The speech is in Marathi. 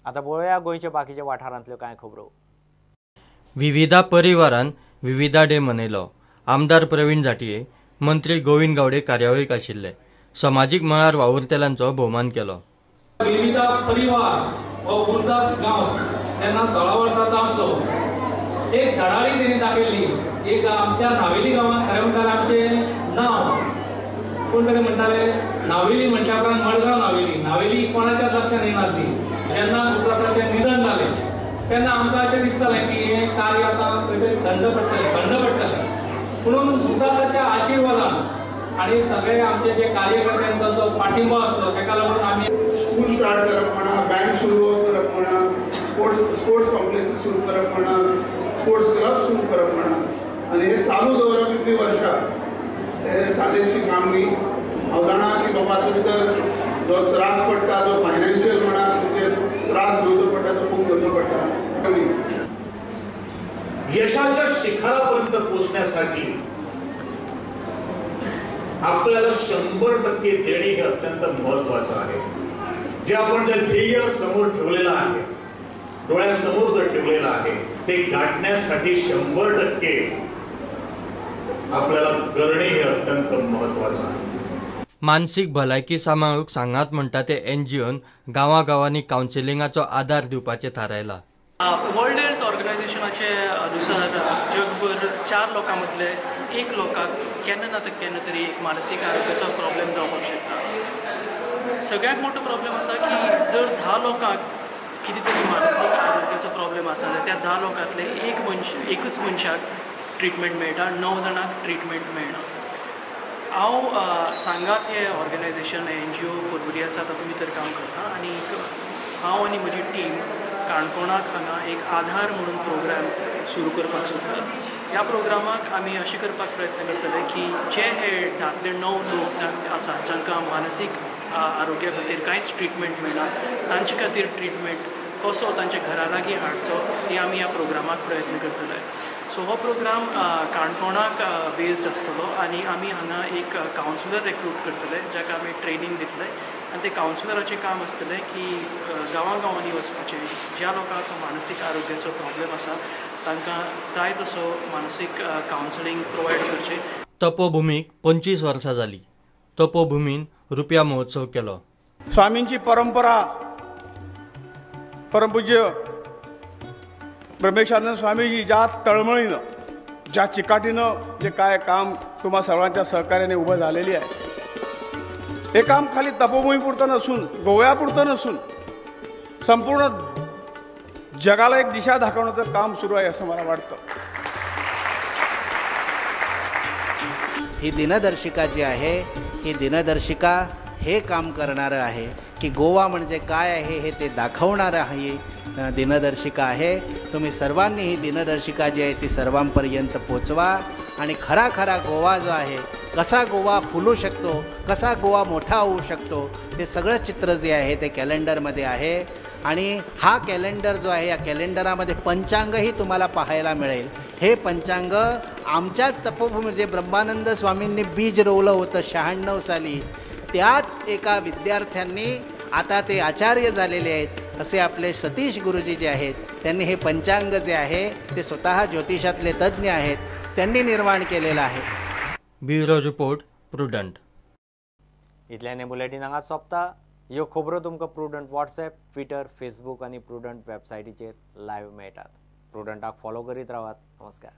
आता पळोवया गोंयच्या बाकीच्या वाठारांतल्यो कांय खबरो। विविधा परिवारान विविधा डे मनयलो। आमदार प्रवीण जाटये, मंत्री गोविंद गावडे कार्यावळीक आशिल्ले। समाजीक मळार वावुरतेल्यांचो भोवमान केलो। विविधा परिवार हो गुरदास गांव तेन्ना 16 वर्सांचो आसलो। एक धडाडी तेणी दाखयल्ली। एक आमच्या नावेली गांवांत खरें म्हणटाले आमचें नांव कोण तरी म्हणटाले नावेली म्हणच्या उपरांत मडगांव नावेली कोणाच्याच लक्षांत येनासली। जेन्ना गुरदासाचें निधन जालें तेन्ना आमकां अशें दिसतालें की हें कार्य आतां खंय तरी थंड पडटलें। पूण गुरदासाच्या आशिर्वादान आनी सगळे आमचे जे कार्यकर्त्यांचो जो पाठिंबो आसलो तेका लागून आमी स्कूल स्टार्ट करप म्हणा, बँक सुरू करप म्हणा, स्पोर्ट्स कॉम्प्लेक्स सुरू करप म्हणा, स्पोर्ट्स क्लब सुरू करप म्हणा आनी हे चालू दवरप इतली वर्षां हे सादेशी काम न्ही। हांव जाणा की लोकांचो भितर जो त्रास पडटा जो फायनान्शियल म्हणा म्हणजे त्रास घेवचो पडटा तो खूब घेवचो पडटा। यशाच्या शिखरापर्यंत पोहोचण्यासाठी आपल्याला 100% देणे हे अत्यंत महत्त्वाचं आहे। जे आपण जे ध्येय समोर ठेवलेलं आहे, डोळ्यासमोर जर ठेवलेलं आहे ते गाठण्यासाठी 100% आपल्याला करणे हे अत्यंत महत्त्वाचं आहे। मानसीक भलायकी सांबाळूंक सांगात म्हणटा ते NGOन गांवांनी कावन्सिलिंगाचो आदार दिवपाचें थारायला। वर्ल्ड हेल्थ ऑर्गनायझेशनाचे अनुसार जगभर 4 लोकां मदले 1 लोकाक केन्ना ना केन्ना तरी एक मानसीक आरोग्याचो प्रॉब्लेम जावपाक शकता। सगळ्यात मोठो प्रॉब्लेम आसा की जर 10 लोकांक कितें तरी मानसीक आरोग्याचो प्रॉब्लेम आसा जाल्यार त्या 10 लोकांतले एकूच मनशाक ट्रिटमेंट मेळटा, 9 जाणांक ट्रिटमेंट मेळना। हांव सांगात हे ऑर्गनायझेशन NGO कोलवरी आसा तातूंत भितर काम करता आनी हांव आनी म्हजी टीम काणकोणाक हांगा एक आधार म्हणून प्रोग्राम सुरू करपाक सोदतात। ह्या प्रोग्रामाक आमी अशें करपाक प्रयत्न करतले की जे हे 10तले 9 लोक आसा जांकां मानसीक आरोग्या खातीर कांयच ट्रिटमेंट मेळना तांचे खातीर ट्रिटमेंट कसो तांच्या घरा लागीं हाडचो हे आमी ह्या प्रोग्रामाक प्रयत्न करतले। सो हो प्रोग्राम काणकोणाक बेस्ड आसतलो आनी आमी हांगा एक कावन्सिलर रिक्रूट करतले जाका आमी ट्रेनिंग दितले आनी ते कावन्सिलराचें काम आसतलें की गांवांनी वचपाचें, ज्या लोकांक मानसीक आरोग्याचो प्रॉब्लेम आसा तांकां जाय तसो मानसीक कावन्सिलींग प्रोवायड करचें। तपोभुमीक 25 वर्सां जालीं। तपोभुमीन रुपया महोत्सव केलो। स्वामींची परंपरा परमपूज्य ब्रह्मेशानंद स्वामीजी ज्या तळमळीनं ज्या चिकाटीनं जे काय काम तुम्हा सर्वांच्या सहकार्याने उभं झालेली आहे हे काम खाली तपोभूमीपुरतं नसून गोव्यापुरतं नसून संपूर्ण जगाला एक दिशा दाखवण्याचं काम सुरू आहे असं मला वाटतं। ही दिनदर्शिका जी आहे ही दिनदर्शिका हे काम करणारं आहे की गोवा म्हणजे काय आहे हे ते दाखवणारं आहे दिनदर्शिका आहे। तुम्ही सर्वांनी ही दिनदर्शिका जी आहे ती सर्वांपर्यंत पोचवा आणि खरा गोवा जो आहे कसा गोवा फुलू शकतो, कसा गोवा मोठा होऊ शकतो हे सगळं चित्र जे आहे ते कॅलेंडरमध्ये आहे। आणि हा कॅलेंडर जो आहे या कॅलेंडरामध्ये पंचांगही तुम्हाला पाहायला मिळेल। हे पंचांग आमच्याच तपोभूमी जे ब्रह्मानंद स्वामींनी बीज रोवलं होतं 96 साली त्याच एका विद्यार्थ्यांनी आता ते आचार्य झालेले आहेत असे आपले सतीश गुरुजी जे आहेत त्यांनी हे पंचांग जे आहे ते स्वतः ज्योतिषातले तज्ज्ञ आहेत त्यांनी निर्माण केलेलं आहे। Bureau report Prudent. इतल्याने बुलेटिन हांगा सोंपता। ह्यो खबरो तुमकां प्रुडंट WhatsApp, Twitter, Facebook आनी प्रुडंट वेबसायटीचेर लायव्ह मेळटात। प्रुडंटाक फॉलो करीत रावात। नमस्कार।